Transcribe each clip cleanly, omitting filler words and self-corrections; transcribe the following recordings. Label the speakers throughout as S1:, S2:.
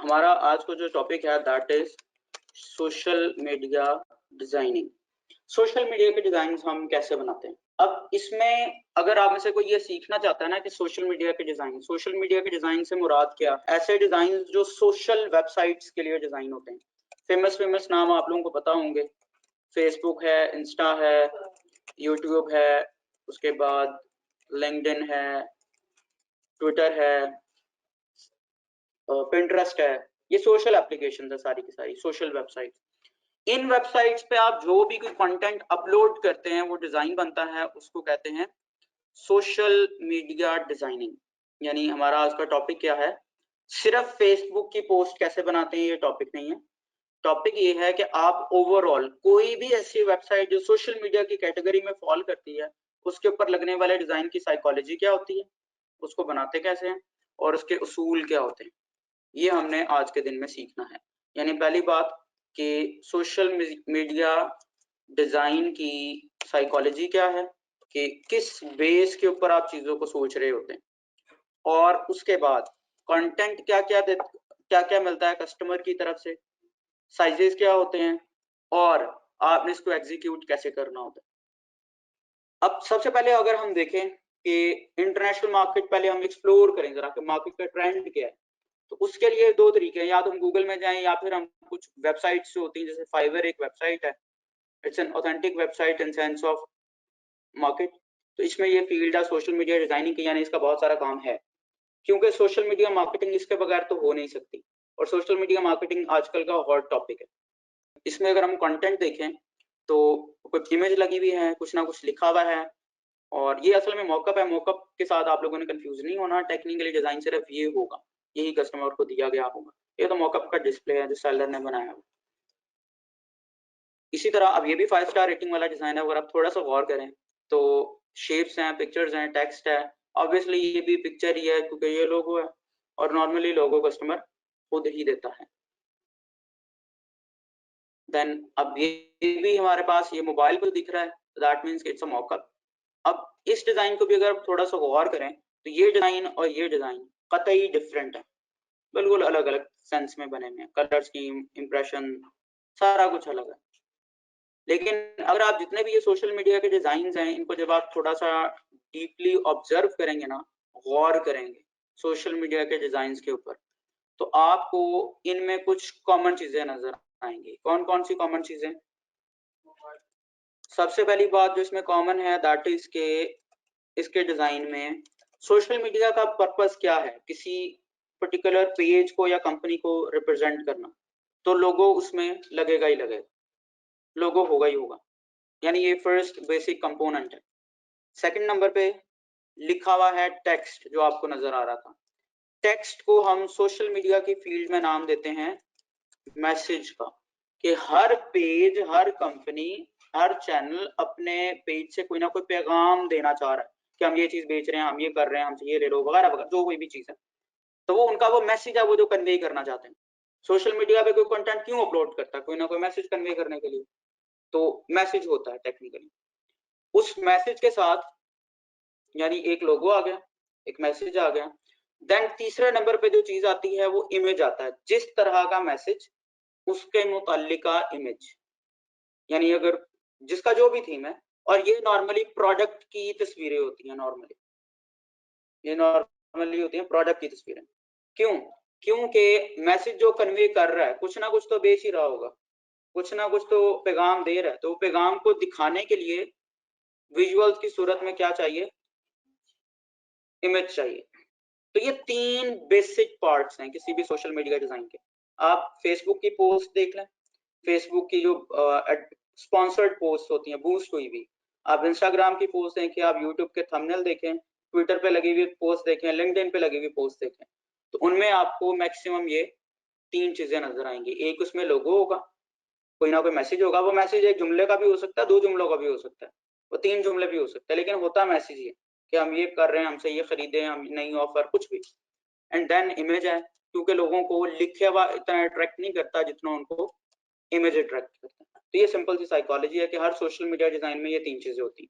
S1: हमारा आज का जो टॉपिक है that is social media designing. Social media के डिजाइन हम कैसे बनाते हैं। अब इसमें अगर आप में से कोई ये सीखना चाहता है ना कि सोशल मीडिया के डिजाइन से मुराद क्या, ऐसे डिजाइन जो सोशल वेबसाइट्स के लिए डिजाइन होते हैं। फेमस नाम आप लोगों को पता होंगे, फेसबुक है, इंस्टा है, यूट्यूब है, उसके बाद लिंक्डइन है, ट्विटर है, पिंटरेस्ट है। ये सोशल एप्लीकेशन है, सारी की सारी सोशल वेबसाइट। इन वेबसाइट्स पे आप जो भी कोई कंटेंट अपलोड करते हैं वो डिजाइन बनता है, उसको कहते हैं सोशल मीडिया डिजाइनिंग। यानी हमारा आज का टॉपिक क्या है, सिर्फ फेसबुक की पोस्ट कैसे बनाते हैं ये टॉपिक नहीं है। टॉपिक ये है कि आप ओवरऑल कोई भी ऐसी वेबसाइट जो सोशल मीडिया की कैटेगरी में फॉल करती है उसके ऊपर लगने वाले डिजाइन की साइकोलॉजी क्या होती है, उसको बनाते कैसे हैं और उसके उसूल क्या होते हैं, ये हमने आज के दिन में सीखना है। यानी पहली बात कि सोशल मीडिया डिजाइन की साइकोलॉजी क्या है, कि किस बेस के ऊपर आप चीजों को सोच रहे होते हैं, और उसके बाद कंटेंट क्या क्या मिलता है कस्टमर की तरफ से, साइजेस क्या होते हैं, और आपने इसको एग्जीक्यूट कैसे करना होता है। अब सबसे पहले अगर हम देखें कि इंटरनेशनल मार्केट, पहले हम एक्सप्लोर करें जरा कि मार्केट का ट्रेंड क्या है। तो उसके लिए दो तरीके हैं, या तो हम गूगल में जाएं या फिर हम कुछ वेबसाइट्स जो होती हैं, जैसे फाइवर एक वेबसाइट है, it's an authentic website in sense of market. तो इसमें ये फील्ड है सोशल मीडिया डिजाइनिंग की, यानी इसका बहुत सारा काम है, क्योंकि सोशल मीडिया मार्केटिंग इसके बगैर तो हो नहीं सकती, और सोशल मीडिया मार्केटिंग आजकल का हॉट टॉपिक है। इसमें अगर हम कंटेंट देखें तो कुछ इमेज लगी हुई है, कुछ ना कुछ लिखा हुआ है, और ये असल में मॉकअप है। मॉकअप के साथ आप लोगों ने कंफ्यूज नहीं होना, टेक्निकली डिजाइन सिर्फ ये होगा, यही कस्टमर को दिया गया होगा। ये तो मॉकअप का डिस्प्ले है जो सेलर ने बनाया है। इसी तरह अब ये भी 5 स्टार रेटिंग वाला डिजाइन है। अगर आप थोड़ा सा गौर करें तो शेप्स हैं, पिक्चर्स हैं, टेक्स्ट है। ऑब्वियसली ये भी पिक्चर ही है क्योंकि ये लोगो है, और नॉर्मली लोगो कस्टमर खुद ही देता है। देन अब ये भी हमारे पास ये मोबाइल पर दिख रहा है, that means it's a mock-up. अब इस डिजाइन को भी अगर थोड़ा सा गौर करें तो ये डिजाइन और ये डिजाइन कतई डिफरेंट है, बिल्कुल अलग अलग सेंस में बने हुए हैं। कलर स्कीम, इंप्रेशन, सारा कुछ अलग है। लेकिन अगर आप जितने भी ये सोशल मीडिया के डिजाइन हैं, इनको जब आप थोड़ा सा डीपली ऑब्जर्व करेंगे ना, गौर करेंगे सोशल मीडिया के डिजाइन के ऊपर, तो आपको इनमें कुछ कॉमन चीजें नजर आएंगी। कौन कौन सी कॉमन चीजें? सबसे पहली बात जो इसमें कॉमन है दैट इज के इसके डिजाइन में सोशल मीडिया का पर्पस क्या है, किसी पर्टिकुलर पेज को या कंपनी को रिप्रेजेंट करना, तो लोगो उसमें लगेगा ही लगेगा, लोगो होगा ही होगा। यानी ये फर्स्ट बेसिक कंपोनेंट है। सेकंड नंबर पे लिखा हुआ है टेक्स्ट, जो आपको नजर आ रहा था। टेक्स्ट को हम सोशल मीडिया की फील्ड में नाम देते हैं मैसेज का, कि हर पेज, हर कंपनी, हर चैनल अपने पेज से कोई ना कोई पैगाम देना चाह रहा है कि हम ये चीज बेच रहे हैं, हम ये कर रहे हैं, हमसे ये ले लो, वगैरह वगैरह, जो कोई भी चीज है। तो वो उनका वो मैसेज है, वो जो कन्वे करना चाहते हैं। सोशल मीडिया पे कोई कंटेंट क्यों अपलोड करता है? कोई ना कोई मैसेज कन्वे करने के लिए, तो मैसेज होता है टेक्निकली। उस मैसेज के साथ यानी एक लोगो आ गया, एक मैसेज आ गया। देन तीसरे नंबर पे जो चीज आती है वो इमेज आता है, जिस तरह का मैसेज उसके मुतालिका इमेज, यानी अगर जिसका जो भी थीम है। और ये नॉर्मली प्रोडक्ट की तस्वीरें होती हैं, नॉर्मली होती हैं प्रोडक्ट की तस्वीरें। क्यों? क्योंकि मैसेज जो कन्वे कर रहा है कुछ ना कुछ तो बेच ही रहा होगा, कुछ ना कुछ तो पैगाम दे रहा है। तो पैगाम को दिखाने के लिए विजुअल्स की सूरत में क्या चाहिए? इमेज चाहिए। तो ये तीन बेसिक पार्ट्स हैं किसी भी सोशल मीडिया डिजाइन के। आप फेसबुक की पोस्ट देख लें, फेसबुक की जो स्पॉन्सर्ड पोस्ट होती हैं, बूस्ट हुई भी। आप इंस्टाग्राम की पोस्ट देखें, आप यूट्यूब के थंबनेल देखें, ट्विटर पे लगी हुई पोस्ट देखें, लिंक्डइन पे लगी हुई पोस्ट देखें, तो उनमें आपको मैक्सिमम ये तीन चीजें नजर आएंगी। एक उसमें लोगो होगा, कोई ना कोई मैसेज होगा। वो मैसेज एक जुमले का भी हो सकता है, दो जुमलों का भी हो सकता है, वो तीन जुमले भी हो सकता है, लेकिन होता मैसेज ये कि हम ये कर रहे हैं, हमसे ये खरीदे, हम नई ऑफर, कुछ भी। एंड देन इमेज है, क्योंकि लोगों को लिखे हुआ इतना अट्रैक्ट नहीं करता जितना उनको इमेज अट्रैक्ट करता है। तो ये सिंपल सी साइकोलॉजी है कि हर सोशल मीडिया डिजाइन में ये तीन चीजें होती हैं,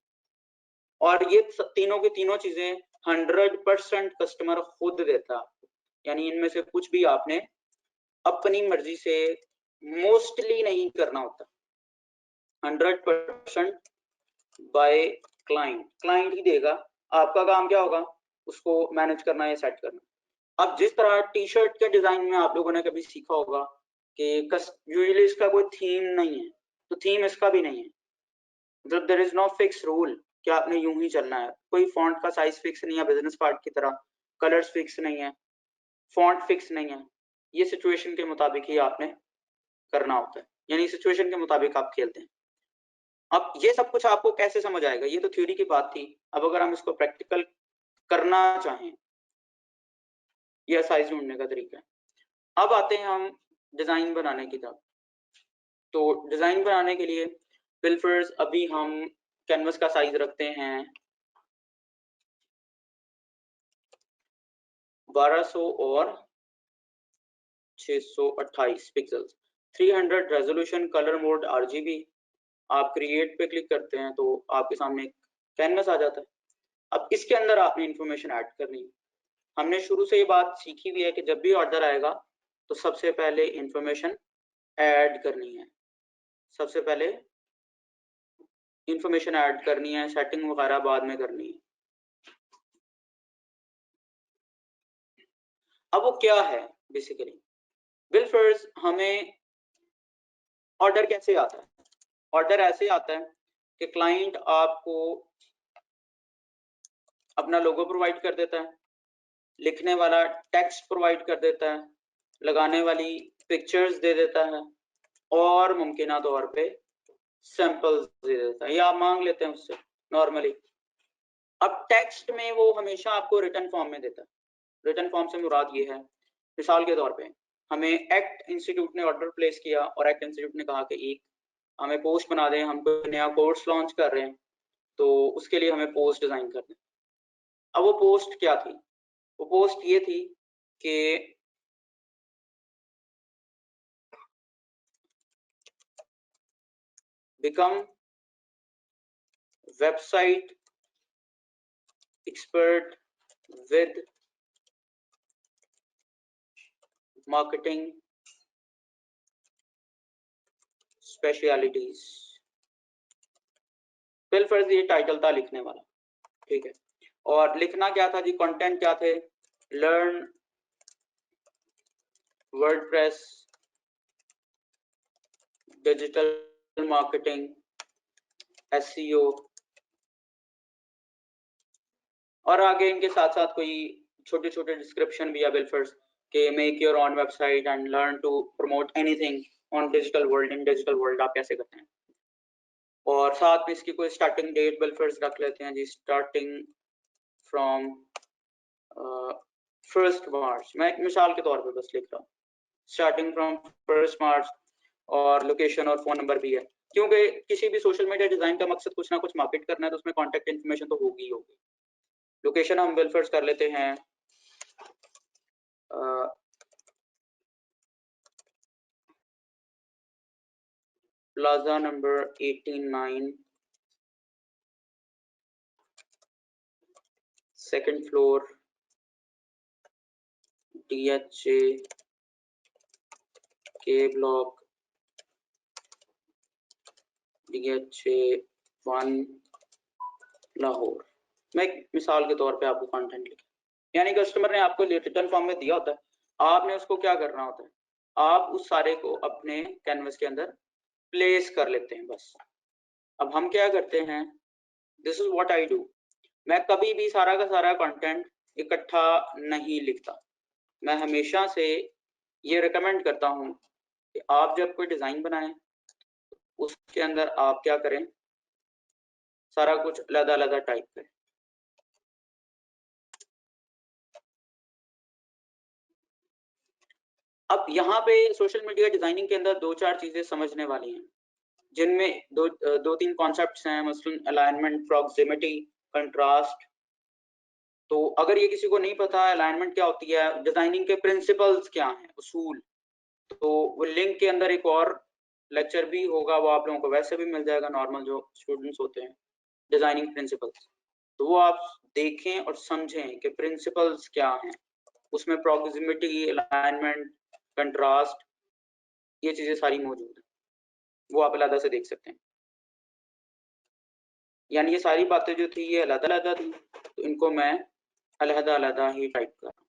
S1: और ये तीनों की तीनों चीजें 100% कस्टमर खुद देता है। यानी इनमें से कुछ भी आपने अपनी मर्जी से मोस्टली नहीं करना होता, 100% बाय क्लाइंट। क्लाइंट ही देगा, आपका काम क्या होगा, उसको मैनेज करना या सेट करना। अब जिस तरह टी शर्ट के डिजाइन में आप लोगों ने कभी सीखा होगा कि यूजुअली इसका कोई थीम नहीं है, तो थीम इसका भी नहीं है, मतलब there is no fix rule कि आपने यूं ही चलना है। कोई फॉन्ट का साइज फिक्स नहीं है बिजनेस कार्ड की तरह, कलर्स फिक्स नहीं है, फॉन्ट फिक्स नहीं है। ये सिचुएशन के मुताबिक ही आपने करना होता है, यानी सिचुएशन के मुताबिक आप खेलते हैं। अब ये सब कुछ आपको कैसे समझ आएगा, ये तो थ्योरी की बात थी। अब अगर हम इसको प्रैक्टिकल करना चाहें, यह साइज ढूंढने का तरीका है। अब आते हैं हम डिजाइन बनाने की तरफ। तो डिजाइन बनाने के लिए बिल्फर्स अभी हम कैनवस का साइज रखते हैं 1200 और 628 pixels, 300 resolution, colour mode RGB। आप क्रिएट पे क्लिक करते हैं तो आपके सामने कैनवस आ जाता है। अब इसके अंदर आपने इंफॉर्मेशन ऐड करनी है। हमने शुरू से ये बात सीखी हुई है कि जब भी ऑर्डर आएगा तो सबसे पहले इंफॉर्मेशन ऐड करनी है, सबसे पहले इंफॉर्मेशन ऐड करनी है, सेटिंग वगैरह बाद में करनी है। अब वो क्या है बेसिकली, बिल्फर्स हमें ऑर्डर कैसे आता है, ऑर्डर ऐसे आता है कि क्लाइंट आपको अपना लोगो प्रोवाइड कर देता है, लिखने वाला टेक्स्ट प्रोवाइड कर देता है, लगाने वाली पिक्चर्स दे देता है, और मुमकिन तौर पे सैंपल्स दे देता है, या आप मांग लेते हैं उससे नॉर्मली। अब टेक्स्ट में वो हमेशा आपको रिटन फॉर्म में देता है। रिटन फॉर्म से मुराद ये है, मिसाल के तौर पे हमें एक्ट इंस्टीट्यूट ने ऑर्डर प्लेस किया और एक्ट इंस्टीट्यूट ने कहा कि एक हमें पोस्ट बना दें, हम कोई नया कोर्स लॉन्च कर रहे हैं, तो उसके लिए हमें पोस्ट डिजाइन करनी। अब वो पोस्ट क्या थी, वो पोस्ट ये थी कि become website expert with marketing specialties. बिल्फर्स ये टाइटल था लिखने वाला, ठीक है। और लिखना क्या था जी, कंटेंट क्या थे, learn WordPress, digital marketing, SEO, और आगे इनके साथ साथ कोई छोटे छोटे डिस्क्रिप्शन भी है बिल्फर्स के, make your own website and learn to promote anything on digital world, in digital world आप कैसे करते हैं। और साथ में इसकी कोई स्टार्टिंग डेट बिल्फर्स रख लेते हैं जी, स्टार्टिंग फ्रॉम 1 मार्च। मैं एक मिसाल के तौर पे बस लिख रहा हूँ, स्टार्टिंग फ्रॉम 1 मार्च, और लोकेशन और फोन नंबर भी है, क्योंकि किसी भी सोशल मीडिया डिजाइन का मकसद कुछ ना कुछ मार्केट करना है, तो उसमें कॉन्टैक्ट इन्फॉर्मेशन तो होगी ही होगी। लोकेशन हम बिल्फर्स कर लेते हैं plaza number 89, second floor, DHA के ब्लॉक, DHA 1 लाहौर। मैं एक मिसाल के तौर पे आपको कंटेंट लिखा, यानी कस्टमर ने आपको रिटर्न फॉर्म में दिया होता है, आपने उसको क्या करना होता है, आप उस सारे को अपने कैनवस के अंदर प्लेस कर लेते हैं बस। अब हम क्या करते हैं, this is what I do, मैं कभी भी सारा का सारा कंटेंट इकट्ठा नहीं लिखता। मैं हमेशा से ये रिकमेंड करता हूँ कि आप जब कोई डिजाइन बनाएं उसके अंदर आप क्या करें, सारा कुछ अलग-अलग टाइप करें। अब यहाँ पे सोशल मीडिया डिजाइनिंग के अंदर 2-4 चीजें समझने वाली हैं, जिनमें दो तीन कॉन्सेप्ट्स हैं, मसलन अलाइनमेंट, प्रॉक्सिमिटी, कंट्रास्ट। तो अगर ये किसी को नहीं पता अलाइनमेंट क्या होती है, डिजाइनिंग के प्रिंसिपल्स क्या हैं, उसूल, तो वो लिंक के अंदर एक और लेक्चर भी होगा, वो आप लोगों को वैसे भी मिल जाएगा, नॉर्मल जो स्टूडेंट्स होते हैं, डिजाइनिंग प्रिंसिपल्स। तो वो आप देखें और समझें कि प्रिंसिपल्स क्या हैं, उसमें प्रॉक्सिमिटी, अलाइनमेंट, कंट्रास्ट, ये चीजें सारी मौजूद है, वो आप अलग से देख सकते हैं। यानी ये सारी बातें जो थी ये अलग-अलग थी, तो इनको मैं अलग-अलग ही टाइप कर रहा हूं।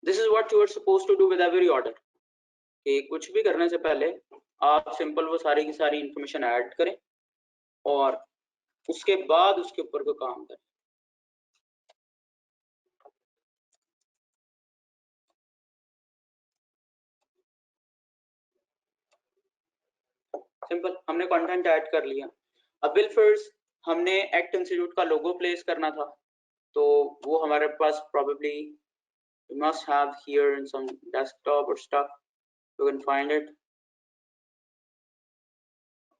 S1: This is what you are supposed to do with every order, कि कुछ भी करने से पहले आप सिंपल वो सारी की सारी इंफॉर्मेशन ऐड करें और उसके बाद उसके ऊपर कोई काम करें। सिंपल, हमने कंटेंट ऐड कर लिया। अब बिलफर्स हमने एक्ट इंस्टीट्यूट का लोगो प्लेस करना था, तो वो हमारे पास probably we must have here in some desktop or stuff, you can find it,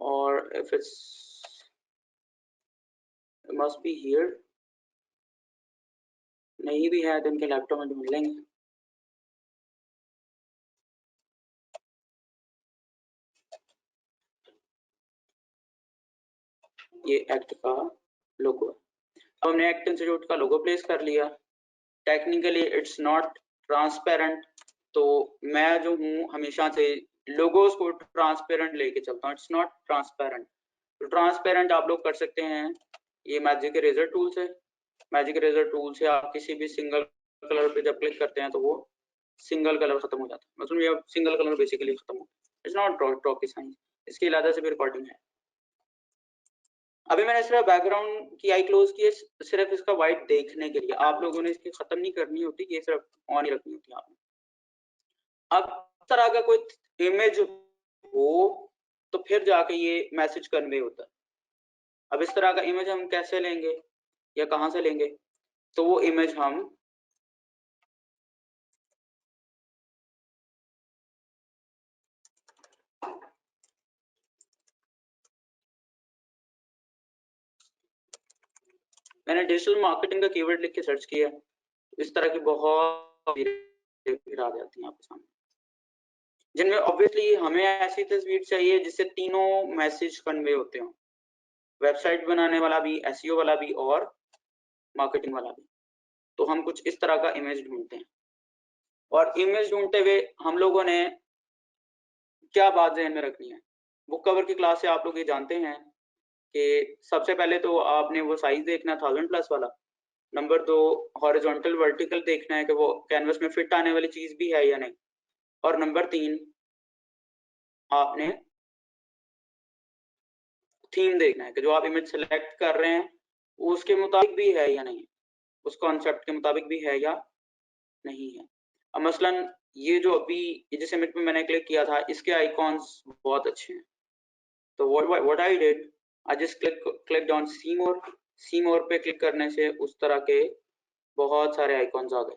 S1: or if it must be here, नहीं भी है तो इनके लैपटॉप में ढूंढ लेंगे। ये एक्ट का लोगो है। अब हमने एक्ट इंस्टीट्यूट का लोगो प्लेस कर लिया। टेक्निकली इट्स नॉट ट्रांसपेरेंट, तो मैं जो हूँ हमेशा से लोगोस को ट्रांसपेरेंट लेके चलता हूँ। It's not transparent. तो ट्रांसपेरेंट आप लोग कर सकते हैं, ये मैजिक इरेजर टूल से। मैजिक इरेजर टूल से आप किसी भी सिंगल कलर पे जब क्लिक करते हैं तो वो सिंगल कलर खत्म हो जाता है, मतलब ये सिंगल कलर बेसिकली खत्म हो। इट्स नॉट रॉकेट साइंस, इसके अलावा से भी रिकॉर्डिंग है। अभी मैंने सिर्फ बैकग्राउंड की आई क्लोज की है, सिर्फ इसका वाइट देखने के लिए। आप लोगों ने इसकी खत्म नहीं करनी होती, ये सिर्फ ऑन ही रखनी होती है आपने। अब इस तरह का कोई इमेज हो तो फिर जाके ये मैसेज कन्वे होता है। अब इस तरह का इमेज हम कैसे लेंगे या कहां से लेंगे, तो वो इमेज हम मैंने डिजिटल मार्केटिंग का कीवर्ड लिख के सर्च किया, इस तरह की बहुत आ जाती हैं आपके सामने, जिनमें ऑब्वियसली हमें ऐसी तस्वीर चाहिए जिससे तीनों मैसेज कन्वे होते हो, वेबसाइट बनाने वाला भी, एसईओ वाला भी और मार्केटिंग वाला भी। तो हम कुछ इस तरह का इमेज ढूंढते हैं, और इमेज ढूंढते हुए हम लोगों ने क्या बात ध्यान में रखनी है। बुक कवर की क्लास से आप लोग ये जानते हैं कि सबसे पहले तो आपने वो साइज देखना 1000+ वाला। नंबर 2, हॉरिजॉन्टल वर्टिकल देखना है कि वो कैनवस में फिट आने वाली चीज भी है या नहीं। और नंबर 3, आपने थीम देखना है कि जो आप इमेज सेलेक्ट कर रहे हैं उसके मुताबिक भी है या नहीं, उस कॉन्सेप्ट के मुताबिक भी है या नहीं है। अब मसलन ये जो अभी जिस इमेज में मैंने क्लिक किया था इसके आइकॉन्स बहुत अच्छे हैं, तो what I did, I just click on see more पे क्लिक करने से उस तरह के बहुत सारे आइकॉन्स आ गए।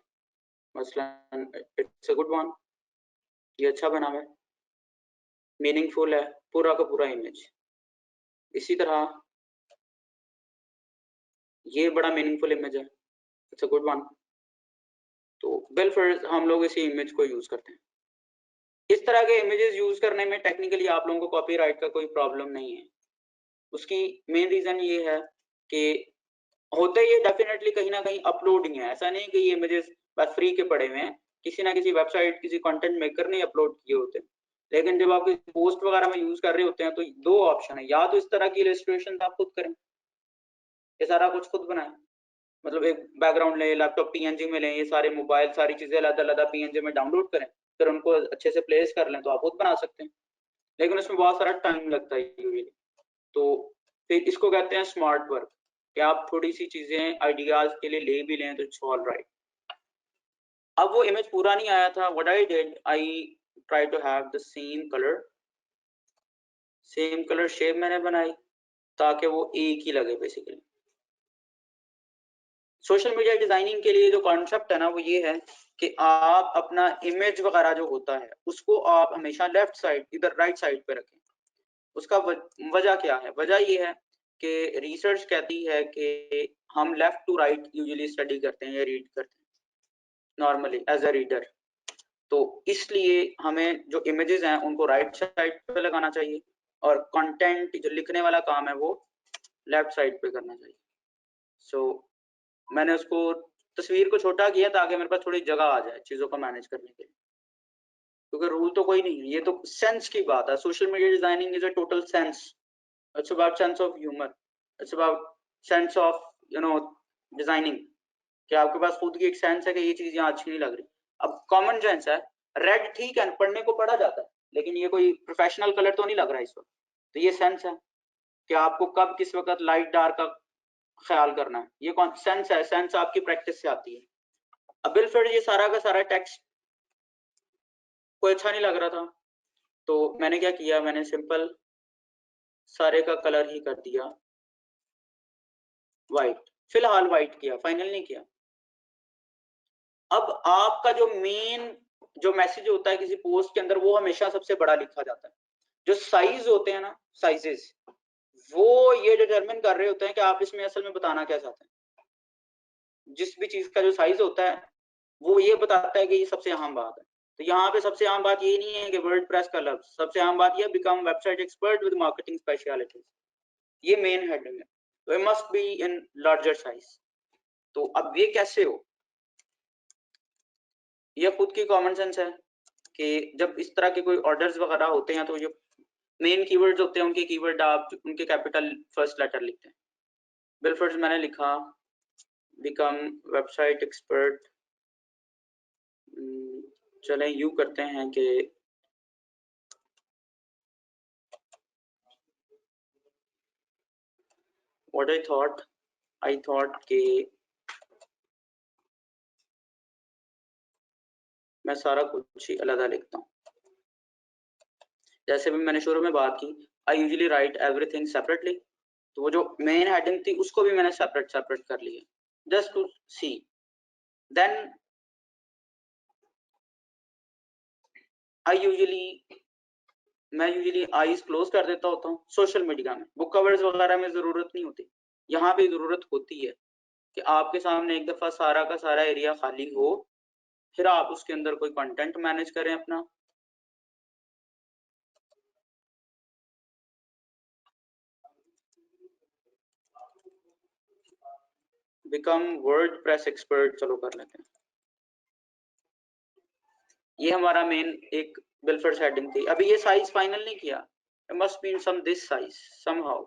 S1: मसलन इट्स अ गुड वन, ये अच्छा बना है, मीनिंगफुल है पूरा का पूरा इमेज। इसी तरह ये बड़ा मीनिंगफुल इमेज है, इट्स अ गुड वन। तो बिलफर्स हम लोग इसी इमेज को यूज करते हैं। इस तरह के इमेजेस यूज करने में टेक्निकली आप लोगों को कॉपीराइट का कोई प्रॉब्लम नहीं है। उसकी मेन रीजन ये है कि होते ये डेफिनेटली कहीं ना कहीं अपलोडिंग है, ऐसा नहीं कि ये इमेजेस बस फ्री के पड़े हुए हैं, किसी ना किसी वेबसाइट किसी कंटेंट मेकर ने अपलोड किए होते हैं। लेकिन जब आप पोस्ट वगैरह में यूज कर रहे होते हैं तो दो ऑप्शन है, या तो इस तरह की इलस्ट्रेशन आप खुद करें, ये सारा कुछ खुद बनाएं, मतलब एक बैकग्राउंड लें, लैपटॉप पीएनजी में लें, ये सारे मोबाइल सारी चीजें अलग-अलग पीएनजी में डाउनलोड करें, फिर उनको अच्छे से प्लेस कर लें तो आप खुद बना सकते हैं। लेकिन उसमें बहुत सारा टाइम लगता है यूजुअली, तो फिर इसको कहते हैं स्मार्ट वर्क, कि आप थोड़ी सी चीजें आइडियाज के लिए ले भी लें तो इट्स ऑल राइट। अब वो इमेज पूरा नहीं आया था, what I did, I try to have the same colour shape मैंने बनाई ताकि वो एक ही लगे बेसिकली। सोशल मीडिया डिजाइनिंग के लिए जो कॉन्सेप्ट है ना वो ये है कि आप अपना इमेज वगैरह जो होता है उसको आप हमेशा लेफ्ट साइड इधर राइट साइड पे रखें। उसका वजह क्या है, वजह ये है कि रिसर्च कहती है कि हम left to right usually study करते हैं या रीड करते हैं नॉर्मली एज अ रीडर, तो इसलिए हमें जो इमेजेस हैं उनको राइट साइड पे लगाना चाहिए और कंटेंट जो लिखने वाला काम है वो लेफ्ट साइड पे करना चाहिए। सो मैंने उसको तस्वीर को छोटा किया ताकि मेरे पास थोड़ी जगह आ जाए चीज़ों को मैनेज करने के लिए, क्योंकि रूल तो कोई नहीं है, ये तो सेंस की बात है। Social media designing is a total sense, it's about sense of humour, it's about sense of designing, कि आपके पास खुद की एक सेंस है कि ये चीज यहाँ अच्छी नहीं लग रही। अब कॉमन सेंस है, रेड ठीक है पढ़ने को पढ़ा जाता है, लेकिन ये कोई प्रोफेशनल कलर तो नहीं लग रहा इस वक्त, तो ये सेंस है कि आपको कब किस वक्त लाइट डार्क का ख्याल करना है, ये कौन सेंस है, सेंस आपकी प्रैक्टिस से आती है। अब बिलफर्ड ये सारा का सारा टेक्स्ट कोई अच्छा नहीं लग रहा था, तो मैंने क्या किया, मैंने सिंपल सारे का कलर ही कर दिया वाइट, फिलहाल वाइट किया, फाइनल नहीं किया। अब आपका जो मेन जो मैसेज होता है किसी पोस्ट के अंदर वो हमेशा सबसे बड़ा लिखा जाता है। जो साइज होते हैं ना, साइजेस, वो ये डिटरमिन कर रहे होते हैं कि आप इसमें असल में बताना क्या चाहते हैं। जिस भी चीज का जो साइज होता है वो ये बताता है कि ये सबसे अहम बात है। तो यहाँ पे सबसे अहम बात ये नहीं है कि वर्डप्रेस का लफ्ज, सबसे अहम बात ये become website expert with marketing specialities, ये मेन हेडिंग है। तो it must be in larger size. तो अब ये कैसे हो, ये खुद की कॉमन सेंस है कि जब इस तरह के कोई ऑर्डर्स वगैरह होते हैं तो जो मेन कीवर्ड्स होते हैं उनके कीवर्ड आप उनके कैपिटल फर्स्ट लेटर लिखते हैं। बिलफर्ड मैंने लिखा बिकम वेबसाइट एक्सपर्ट, चलें यूं करते हैं कि व्हाट आई थॉट कि मैं सारा कुछ ही अलग लिखता हूँ। जैसे भी मैंने शुरू में बात की, I usually right everything separately, तो वो जो मेन हेडिंग थी उसको भी मैंने सेपरेट कर लिया जस्ट टू सी। देन मैं यूजुअली आईज क्लोज कर देता होता हूँ। सोशल मीडिया में बुक कवर्स वगैरह में जरूरत नहीं होती, यहाँ पे जरूरत होती है कि आपके सामने एक दफा सारा का सारा एरिया खाली हो, फिर आप उसके अंदर कोई कंटेंट मैनेज करें अपना। बिकम वर्डप्रेस एक्सपर्ट चलो कर लेते हैं। ये हमारा मेन एक बिलफर्ड हेडिंग थी। अभी ये साइज फाइनल नहीं किया, it must be in some this size somehow।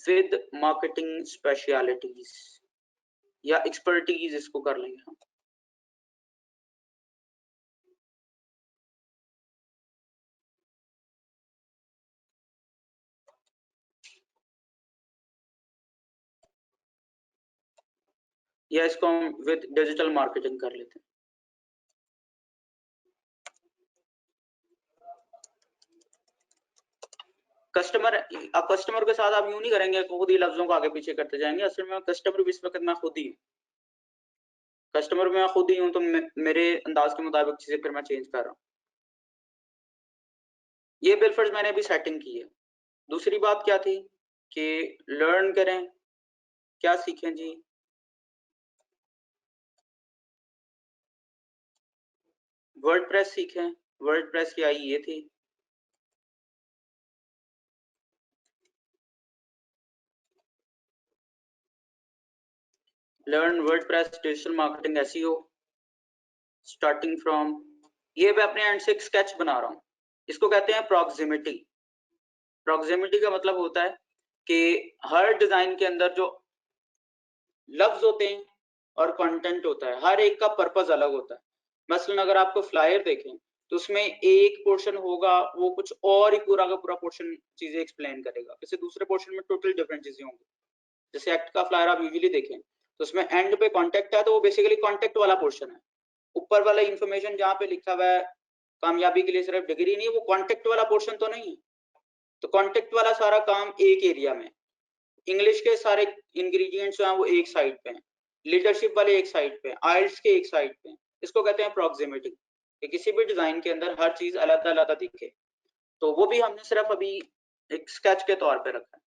S1: with marketing specialities या एक्सपर्टीज इसको कर लेंगे हम। या इसको हम विद डिजिटल मार्केटिंग कर लेते हैं। कस्टमर के साथ आप यूं नहीं करेंगे, खुद ही लफ्जों को आगे पीछे करते जाएंगे। असल में कस्टमर भी इस वक्त मैं खुद ही हूँ, कस्टमर में खुद ही हूँ, तो मेरे अंदाज के मुताबिक चीजें फिर मैं चेंज कर रहा हूँ। ये बिलफर्ड मैंने अभी सेटिंग की है। दूसरी बात क्या थी कि लर्न करें, क्या सीखें जी। वर्डप्रेस सीखें, वर्डप्रेस की आई ये थी। Learn WordPress digital marketing SEO starting from, ये मैं अपने एंड से एक स्केच बना रहा हूँ। इसको कहते हैं प्रॉक्सिमिटी। प्रॉक्सिमिटी का मतलब होता है कि हर डिजाइन के अंदर जो लफ्ज होते हैं और कंटेंट होता है, हर एक का पर्पस अलग होता है। मसलन अगर आपको फ्लायर देखें तो उसमें एक पोर्शन होगा वो कुछ और ही पूरा का पूरा पोर्शन चीजें एक्सप्लेन करेगा, किसी दूसरे पोर्शन में टोटल डिफरेंट चीजें होंगी। जैसे एक्ट का फ्लायर आप यूजुअली देखें तो उसमें एंड पे कॉन्टेक्ट है, तो वो बेसिकली कॉन्टेक्ट वाला पोर्शन है। ऊपर वाला इंफॉर्मेशन जहाँ पे लिखा हुआ है कामयाबी के लिए सिर्फ डिग्री नहीं, वो कॉन्टेक्ट वाला पोर्शन तो नहीं है। तो कॉन्टेक्ट वाला सारा काम एक एरिया में, इंग्लिश के सारे इंग्रेडिएंट्स जो हैं वो एक साइड पे हैं, लीडरशिप वाले एक साइड पे, आइल्स के एक साइड पे। इसको कहते हैं प्रॉक्सिमिटी, कि किसी भी डिजाइन के अंदर हर चीज अलग अलग दिखे। तो वो भी हमने सिर्फ अभी एक स्केच के तौर पे रखा है।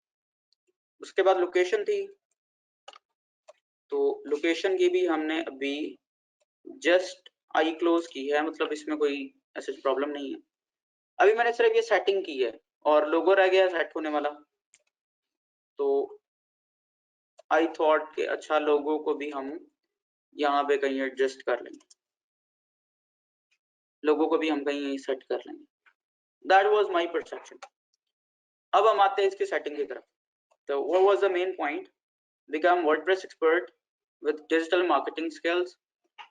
S1: उसके बाद लोकेशन थी, तो लोकेशन की भी हमने अभी जस्ट आई क्लोज की है, मतलब इसमें कोई ऐसा प्रॉब्लम नहीं है। अभी मैंने सिर्फ ये सेटिंग की है और लोगो रह गया सेट होने वाला। तो आई थॉट कि अच्छा लोगो को भी हम यहाँ पे कहीं एडजस्ट कर लेंगे, लोगों को भी हम कहीं यहीं सेट कर लेंगे। That was my perception. अब हम आते हैं इसकी सेटिंग की तरफ। तो what was the main point? Become WordPress expert with digital marketing skills.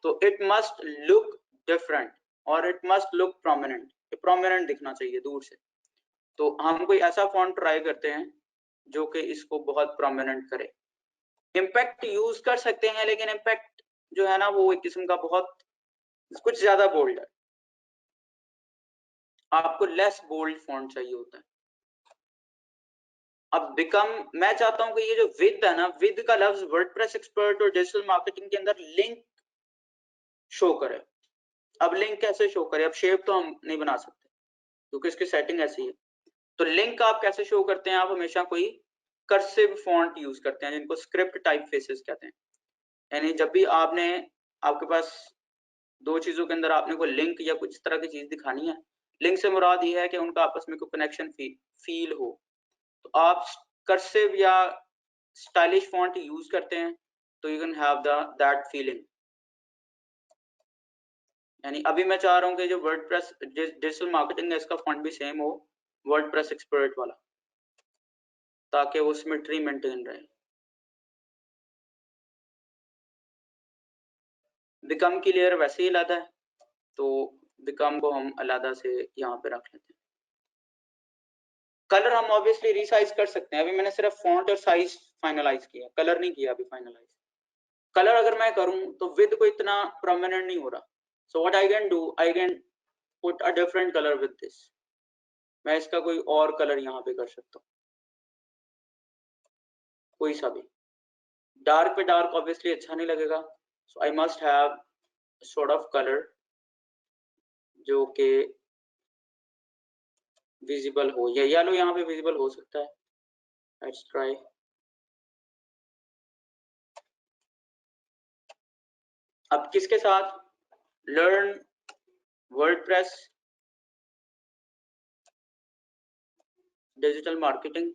S1: तो इट मस्ट लुक डिफरेंट और it must look prominent, prominent दिखना चाहिए दूर से। तो हम कोई ऐसा फॉन्ट ट्राई करते हैं जो कि इसको बहुत प्रोमिनेंट करे। इम्पैक्ट यूज कर सकते हैं, लेकिन इम्पैक्ट जो है ना वो एक किस्म का बहुत कुछ ज्यादा बोल्ड है, आपको लेस बोल्ड फॉन्ट चाहिए होता है। अब बिकम, मैं चाहता हूं कि ये जो विद है ना, विद का लफ्ज वर्डप्रेस एक्सपर्ट और डिजिटल मार्केटिंग के अंदर लिंक शो करे। अब लिंक कैसे शो करे? अब शेप तो हम नहीं बना सकते क्योंकि इसकी सेटिंग ऐसी है। तो लिंक आप कैसे शो करते हैं? आप हमेशा कोई कर्सिव फॉन्ट यूज करते हैं जिनको स्क्रिप्ट टाइप फेसेस कहते हैं। यानी जब भी आपने, आपके पास दो चीजों के अंदर आपने कोई लिंक या कुछ तरह की चीज दिखानी है, लिंक से मुराद ये है कि उनका आपस में कोई कनेक्शन फील हो, तो आप कर्सिव या स्टाइलिश फॉन्ट यूज करते हैं तो you can have that feeling. यानी अभी मैं चाह रहा हूं कि जो वर्डप्रेस डिजिटल मार्केटिंग है इसका फॉन्ट भी सेम हो वर्डप्रेस एक्सपर्ट वाला, ताकि वो सिमेट्री मेंटेन रहे। बिकम की लेयर वैसे ही अलग है, तो बिकम को हम अलग से यहाँ पे रख लेते हैं। कलर हम ऑब्वियसली रीसाइज कर सकते हैं। अभी मैंने सिर्फ फॉन्ट और साइज फाइनलाइज किया, कलर नहीं किया अभी फाइनलाइज। कलर अगर मैं करूं तो विद को इतना प्रोमिनेंट नहीं हो रहा। So what I can do, I can put a different colour with this. मैं इसका कोई और कलर यहाँ पे कर सकता हूँ, कोई सा भी। डार्क पे डार्क ऑब्वियसली अच्छा नहीं लगेगा, so I must have sort of colour जो कि विजिबल हो। या येलो यहाँ पे विजिबल हो सकता है, लेट्स ट्राई। अब किसके साथ? Learn WordPress digital marketing.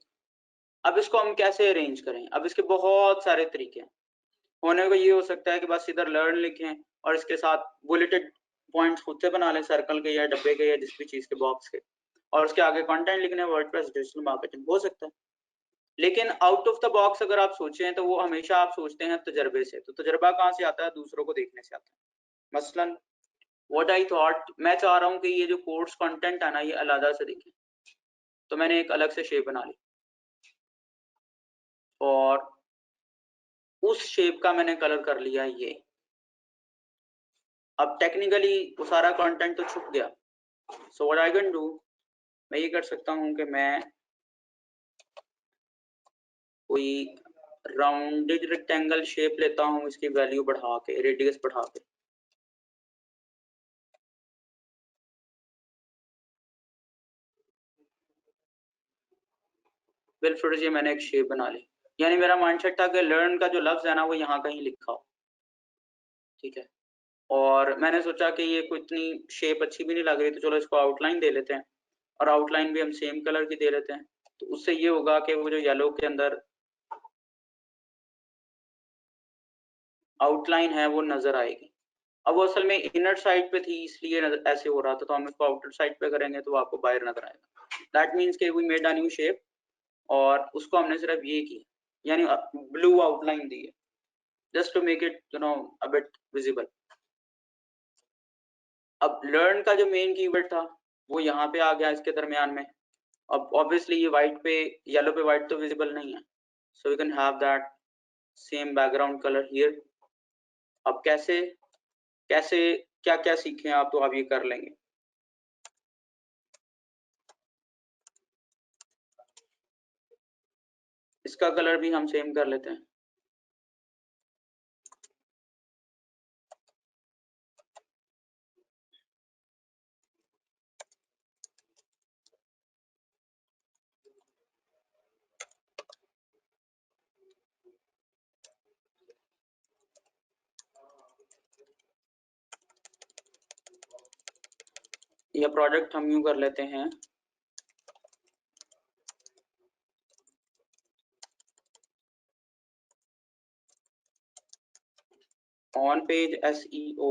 S1: अब इसको हम कैसे अरेंज करें? अब इसके बहुत सारे तरीके हैं। होने को ये हो सकता है कि बस इधर लर्न लिखें और इसके साथ बुलेटेड पॉइंट्स खुद से बना लें, सर्कल के या डब्बे के या जिस भी चीज के बॉक्स के, और उसके आगे कंटेंट लिखने वर्डप्रेस डिजिटल मार्केटिंग, हो सकता है। लेकिन आउट ऑफ द बॉक्स अगर आप सोचें तो वो हमेशा आप सोचते हैं तजर्बे से। तो तजर्बा कहाँ से आता है? दूसरों को देखने से आता है। मसलन व्हाट आई थॉट, मैं चाह रहा हूँ कि ये जो कोर्स कंटेंट है ना ये अलग से दिखे, तो मैंने एक अलग से शेप बना ली और उस शेप का मैंने कलर कर लिया ये। अब टेक्निकली वो सारा कंटेंट तो छुप गया। So what I can do, मैं ये कर सकता हूँ कि मैं कोई राउंडेड रेक्टेंगल शेप लेता हूँ, इसकी वैल्यू बढ़ा के, रेडियस बढ़ा के। वेल फ्रेंड्स, ये मैंने एक शेप बना ली। यानी मेरा माइंडसेट था कि लर्न का जो लफ्ज है ना वो यहाँ कहीं लिखा हो, ठीक है। और मैंने सोचा कि ये कोई इतनी शेप अच्छी भी नहीं लग रही, तो चलो इसको आउटलाइन दे लेते हैं, और आउटलाइन भी हम सेम कलर की दे लेते हैं। तो उससे ये होगा कि वो जो येलो के अंदर आउटलाइन है वो नजर आएगी। अब वो असल में इनर साइड पे थी इसलिए ऐसे हो रहा था, तो हम इसको आउटर साइड पे करेंगे तो आपको बाहर नजर आएगा। दैट मीन्स के we made a new shape और उसको हमने सिर्फ ये किया, यानी ब्लू आउटलाइन दी है, just to make it you know a bit visible. अब लर्न का जो मेन कीवर्ड था वो यहाँ पे आ गया इसके दरमियान में। अब ऑब्वियसली ये वाइट पे, येलो पे वाइट तो विजिबल नहीं है, so we can have that same background colour here. अब कैसे कैसे क्या क्या सीखे आप, तो आप ये कर लेंगे। इसका कलर भी हम सेम कर लेते हैं। या प्रोडक्ट हम यूं कर लेते हैं, on page SEO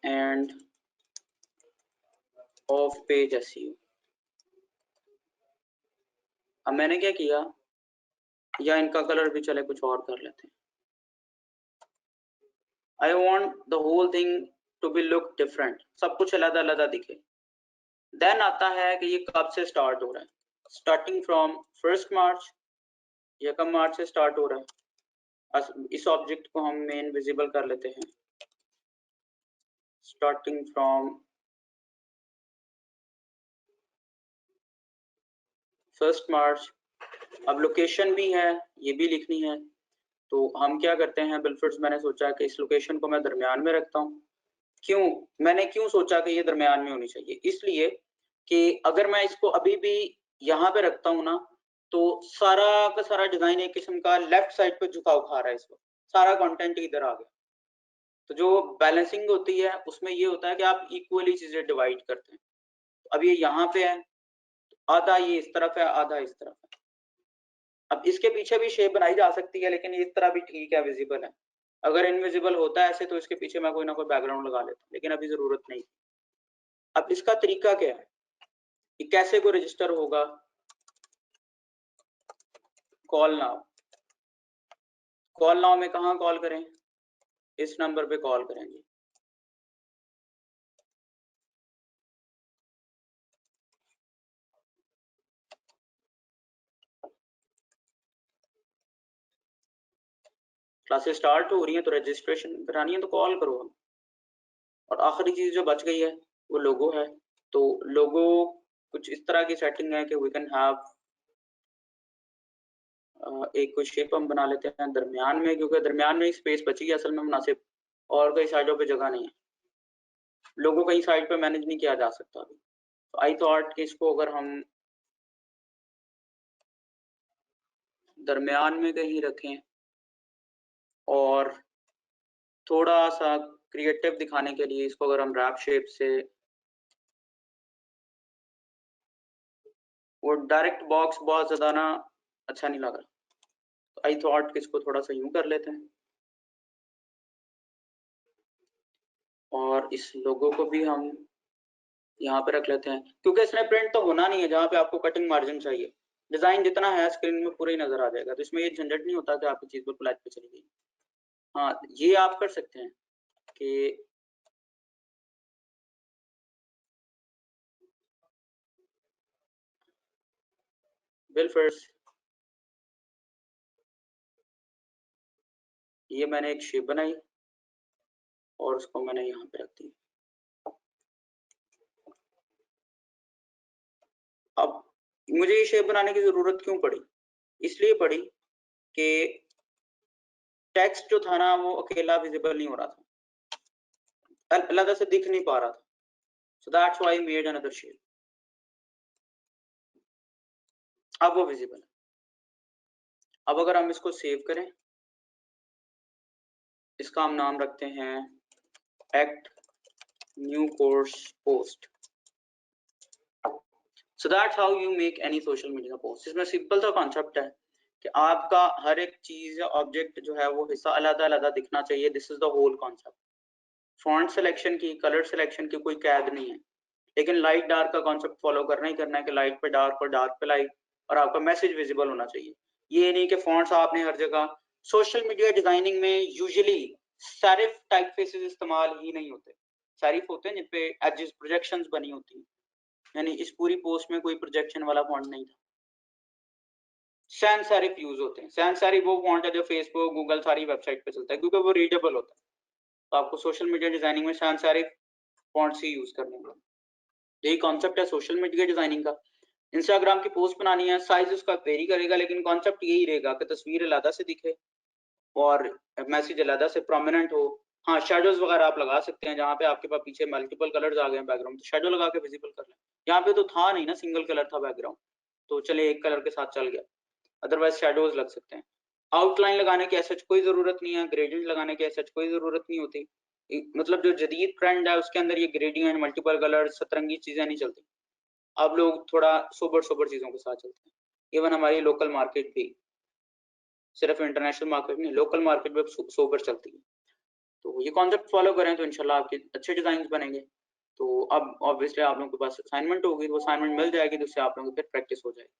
S1: end of page SEO। अब मैंने क्या किया, या इनका कलर भी चले कुछ और कर लेते हैं। I want the whole thing to be look different, सब कुछ अलग अलग दिखे। देन आता है कि ये कब से स्टार्ट हो रहा है, स्टार्टिंग फ्रॉम 1 मार्च, ये कब मार्च से स्टार्ट हो रहा है। इस ऑब्जेक्ट को हम मेन विजिबल कर लेते हैं, स्टार्टिंग फ्रॉम 1 मार्च। अब लोकेशन भी है, ये भी लिखनी है, तो हम क्या करते हैं, बिलफर्स मैंने सोचा कि इस लोकेशन को मैं दरमियान में रखता हूँ। मैंने क्यों सोचा कि ये दरमियान में होनी चाहिए, इसलिए कि अगर मैं इसको अभी भी यहाँ पे रखता हूँ ना, तो सारा का सारा डिजाइन एक किस्म का लेफ्ट साइड पे झुकाव खा रहा है, इस वक्त सारा कंटेंट इधर आ गया। तो जो बैलेंसिंग होती है उसमें ये होता है कि आप इक्वली चीजें डिवाइड करते हैं। अब ये यहाँ पे है, आधा ये इस तरफ है, आधा इस तरफ है। अब इसके पीछे भी शेप बनाई जा सकती है, लेकिन इस तरह भी ठीक है, विजिबल है। अगर इनविजिबल होता है ऐसे तो इसके पीछे मैं कोई ना कोई बैकग्राउंड लगा लेता, लेकिन अभी जरूरत नहीं। अब इसका तरीका क्या है कि कैसे को रजिस्टर होगा, कॉल नाउ। कॉल नाउ में कहाँ कॉल करें, इस नंबर पे कॉल करेंगे। क्लासेस स्टार्ट हो रही हैं तो रजिस्ट्रेशन करानी है तो कॉल करो हम। और आखिरी चीज जो बच गई है वो लोगो है। तो लोगो कुछ इस तरह की सेटिंग है कि वी कैन हैव एक कोई शेप हम बना लेते हैं दरमियान में, क्योंकि दरमियान में स्पेस बची है असल में मुनासिब, और कई साइडों पे जगह नहीं है। लोगों कई साइड पे मैनेज नहीं किया जा सकता अभी, तो आई थॉट कि इसको अगर हम दरमियान में कहीं रखें और थोड़ा सा क्रिएटिव दिखाने के लिए इसको अगर हम रैप शेप से, वो डायरेक्ट बॉक्स बहुत ज्यादा ना अच्छा नहीं लग रहा, तो आई थॉट कि इसको थोड़ा सा यूं कर लेते हैं। और इस लोगो को भी हम यहाँ पे रख लेते हैं, क्योंकि इसमें प्रिंट तो होना नहीं है जहाँ पे आपको कटिंग मार्जिन चाहिए। डिजाइन जितना है स्क्रीन में पूरा ही नजर आ जाएगा, तो इसमें ये झंझट नहीं होता कि आपकी चीज पर फ्लैट पे चली गई। हाँ, ये आप कर सकते हैं कि बिल फर्स्ट, ये मैंने एक शेप बनाई और उसको मैंने यहाँ पे रख दी। अब मुझे ये शेप बनाने की जरूरत क्यों पड़ी, इसलिए पड़ी कि टेक्स्ट जो था ना वो अकेला विजिबल नहीं हो रहा था, अलग से दिख नहीं पा रहा था, so that's why I made another shape. अब वो विजिबल है। अब अगर हम इसको सेव करें, इसका हम नाम रखते हैं act new course post. So that's how you make any social media post. इसमें सिंपल सा कॉन्सेप्ट है कि आपका हर एक चीज या ऑब्जेक्ट जो है वो हिस्सा अलग अलग दिखना चाहिए। This is the whole concept. Font selection की, कलर सिलेक्शन की कोई कैद नहीं है, लेकिन लाइट डार्क का कॉन्सेप्ट फॉलो करना ही करना है कि लाइट पे डार्क और डार्क पे लाइट, और आपका मैसेज विजिबल होना चाहिए। ये नहीं कि फॉन्ट्स आपने हर जगह, सोशल मीडिया डिजाइनिंग में यूजुअली सेरिफ टाइप फेसेस इस्तेमाल ही नहीं होते। सेरिफ होते हैं जिन पे एजेस प्रोजेक्शंस बनी होती हैं, यानी इस पूरी पोस्ट में कोई प्रोजेक्शन वाला फॉन्ट नहीं था। सैन सेरिफ यूज होते हैं। सैन सेरिफ वो फॉन्ट है जो फेसबुक, गूगल सारी वेबसाइट पे चलता है, क्योंकि वो रीडेबल होता है। तो आपको सोशल मीडिया डिजाइनिंग में सैन सेरिफ फॉन्ट्स ही यूज करने होंगे। यही कॉन्सेप्ट है सोशल मीडिया डिजाइनिंग का। इंस्टाग्राम की पोस्ट बनानी है, साइज उसका वेरी करेगा, लेकिन कॉन्सेप्ट यही रहेगा कि तस्वीर अलग से दिखे और मैसेज अलग से प्रोमिनेंट हो। हाँ, शेडोज वगैरह आप लगा सकते हैं, जहाँ पे आपके पास पीछे मल्टीपल कलर्स आ गए बैकग्राउंड, तो शेडो लगा के विजिबल कर लें। यहाँ पे तो था नहीं ना, सिंगल कलर था बैकग्राउंड, तो चले एक कलर के साथ चल गया। अदरवाइज शेडोज लग सकते हैं। आउटलाइन लगाने की ऐसा कोई जरूरत नहीं है, ग्रेडियंट लगाने की ऐसा कोई जरूरत नहीं होती। मतलब जो जदीद ट्रेंड है उसके अंदर ये ग्रेडियंट, मल्टीपल कलर, सतरंगी चीजें नहीं चलती। अब लोग थोड़ा सोबर सोबर चीजों के साथ चलते हैं। इवन हमारी लोकल मार्केट भी, सिर्फ इंटरनेशनल मार्केट नहीं, लोकल मार्केट भी सोबर चलती है। तो ये कॉन्सेप्ट फॉलो करें तो इंशाल्लाह आपके अच्छे डिजाइन बनेंगे। तो अब ऑब्वियसली आप लोगों के पास असाइनमेंट होगी, तो असाइनमेंट मिल जाएगी, तो उससे आप लोगों की फिर प्रैक्टिस हो जाएगी।